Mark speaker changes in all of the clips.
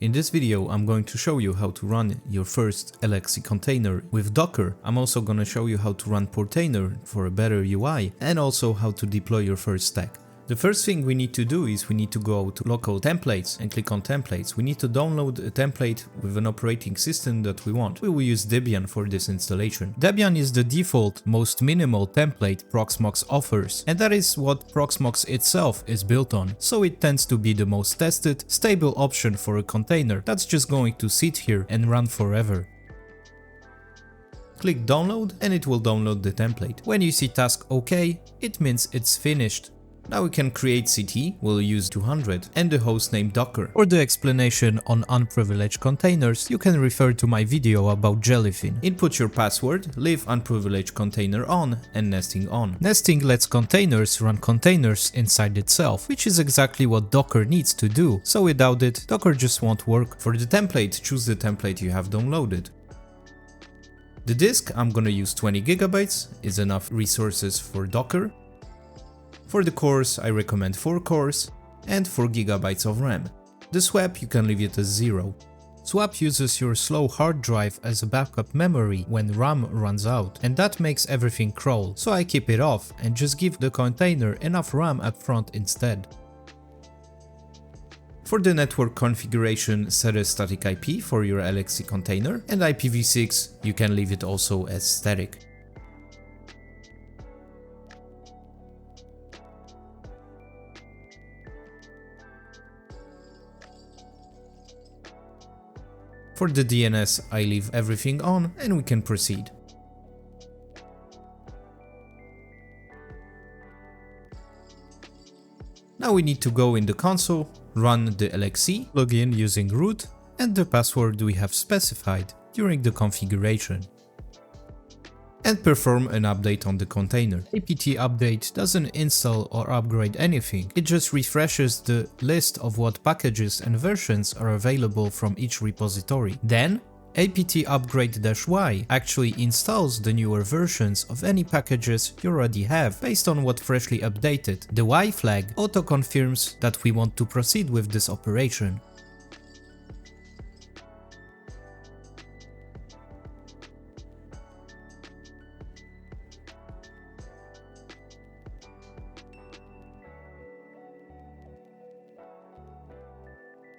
Speaker 1: In this video, I'm going to show you how to run your first LXC container with Docker. I'm also going to show you how to run Portainer for a better UI and also how to deploy your first stack. The first thing we need to do is we need to go to local templates and click on templates. We need to download a template with an operating system that we want. We will use Debian for this installation. Debian is the default, most minimal template Proxmox offers, and that is what Proxmox itself is built on. So it tends to be the most tested, stable option for a container that's just going to sit here and run forever. Click download and it will download the template. When you see task OK, it means it's finished. Now we can create CT, we'll use 200, and the hostname Docker. For the explanation on unprivileged containers, you can refer to my video about Jellyfin. Input your password, leave unprivileged container on and nesting on. Nesting lets containers run containers inside itself, which is exactly what Docker needs to do, so without it, Docker just won't work. For the template, choose the template you have downloaded. The disk, I'm gonna use 20 gigabytes, is enough resources for Docker. For the cores, I recommend 4 cores and 4 GB of RAM. The swap, you can leave it as 0. Swap uses your slow hard drive as a backup memory when RAM runs out, and that makes everything crawl, so I keep it off and just give the container enough RAM up front instead. For the network configuration, set a static IP for your LXC container, and IPv6, you can leave it also as static. For the DNS, I leave everything on and we can proceed. Now we need to go in the console, run the LXC, log in using root and the password we have specified during the configuration, and perform an update on the container. apt update doesn't install or upgrade anything, it just refreshes the list of what packages and versions are available from each repository. Then, apt upgrade-y actually installs the newer versions of any packages you already have based on what freshly updated. The Y flag auto-confirms that we want to proceed with this operation.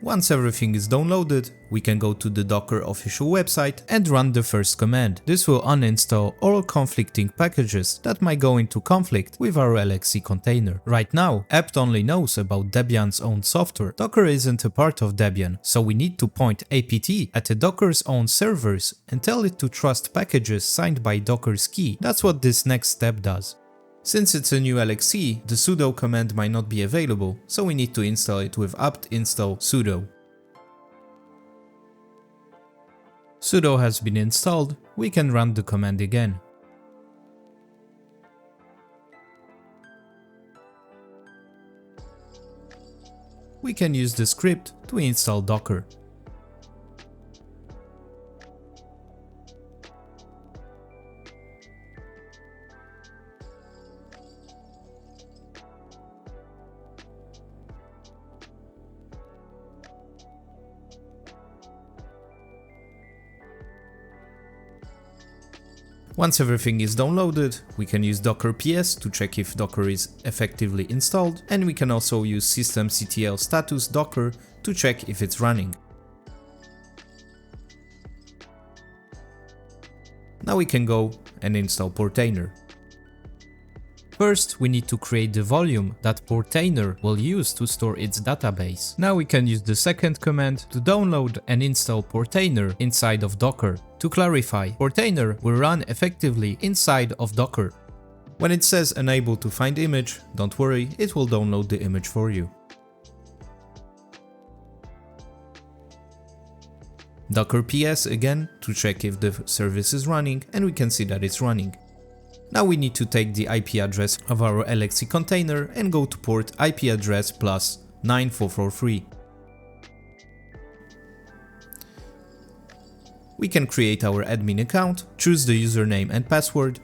Speaker 1: Once everything is downloaded, we can go to the Docker official website and run the first command. This will uninstall all conflicting packages that might go into conflict with our LXC container. Right now, apt only knows about Debian's own software. Docker isn't a part of Debian, so we need to point apt at Docker's own servers and tell it to trust packages signed by Docker's key. That's what this next step does. Since it's a new LXC, the sudo command might not be available, so we need to install it with apt install sudo. Sudo has been installed, we can run the command again. We can use the script to install Docker. Once everything is downloaded, we can use docker ps to check if Docker is effectively installed, and we can also use systemctl status docker to check if it's running. Now we can go and install Portainer. First, we need to create the volume that Portainer will use to store its database. Now we can use the second command to download and install Portainer inside of Docker. To clarify, Portainer will run effectively inside of Docker. When it says unable to find image, don't worry, it will download the image for you. Docker ps again to check if the service is running, and we can see that it's running. Now we need to take the IP address of our LXC container and go to port IP address plus 9443. We can create our admin account, choose the username and password,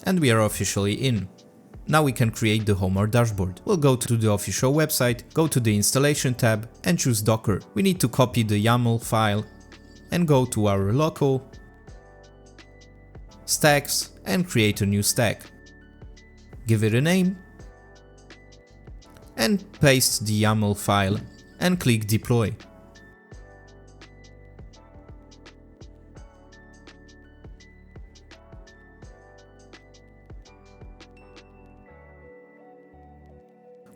Speaker 1: and we are officially in. Now we can create the Homarr dashboard. We'll go to the official website, go to the installation tab and choose Docker. We need to copy the YAML file and go to our local, stacks and create a new stack. Give it a name and paste the YAML file and click deploy.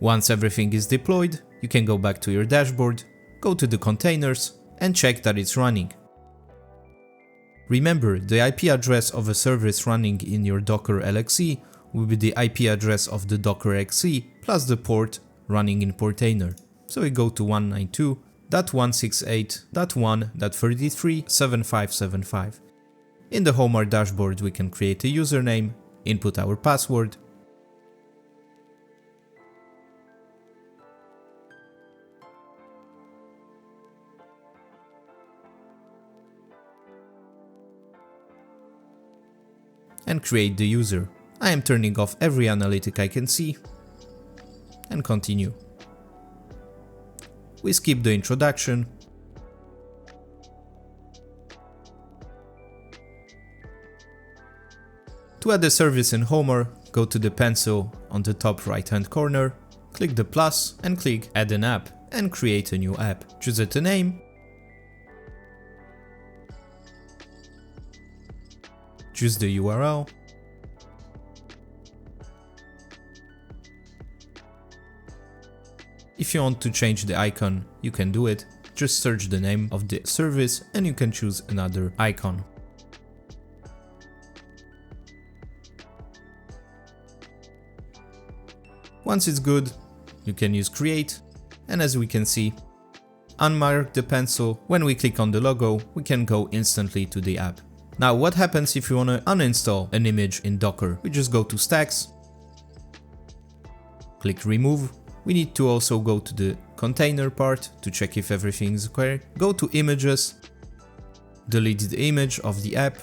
Speaker 1: Once everything is deployed, you can go back to your dashboard, go to the containers and check that it's running. Remember, the IP address of a service running in your Docker LXC will be the IP address of the Docker XC plus the port running in Portainer. So we go to 192.168.1.33.7575. In the Homarr dashboard we can create a username, input our password, and create the user. I am turning off every analytic I can see and continue. We skip the introduction. To add a service in Homarr, go to the pencil on the top right hand corner, click the plus and click add an app and create a new app. Choose it a name, choose the URL, if you want to change the icon, you can do it. Just search the name of the service and you can choose another icon. Once it's good, you can use create, and as we can see, unmark the pencil. When we click on the logo, we can go instantly to the app. Now what happens if you want to uninstall an image in Docker? We just go to stacks, click remove. We need to also go to the container part to check if everything is okay. Go to images, delete the image of the app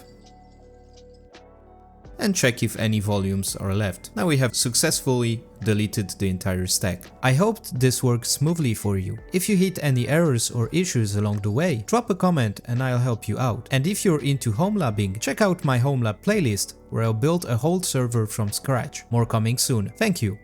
Speaker 1: and check if any volumes are left. Now we have successfully deleted the entire stack. I hoped this worked smoothly for you. If you hit any errors or issues along the way, drop a comment and I'll help you out. And if you're into homelabbing, check out my homelab playlist where I'll build a whole server from scratch. More coming soon. Thank you.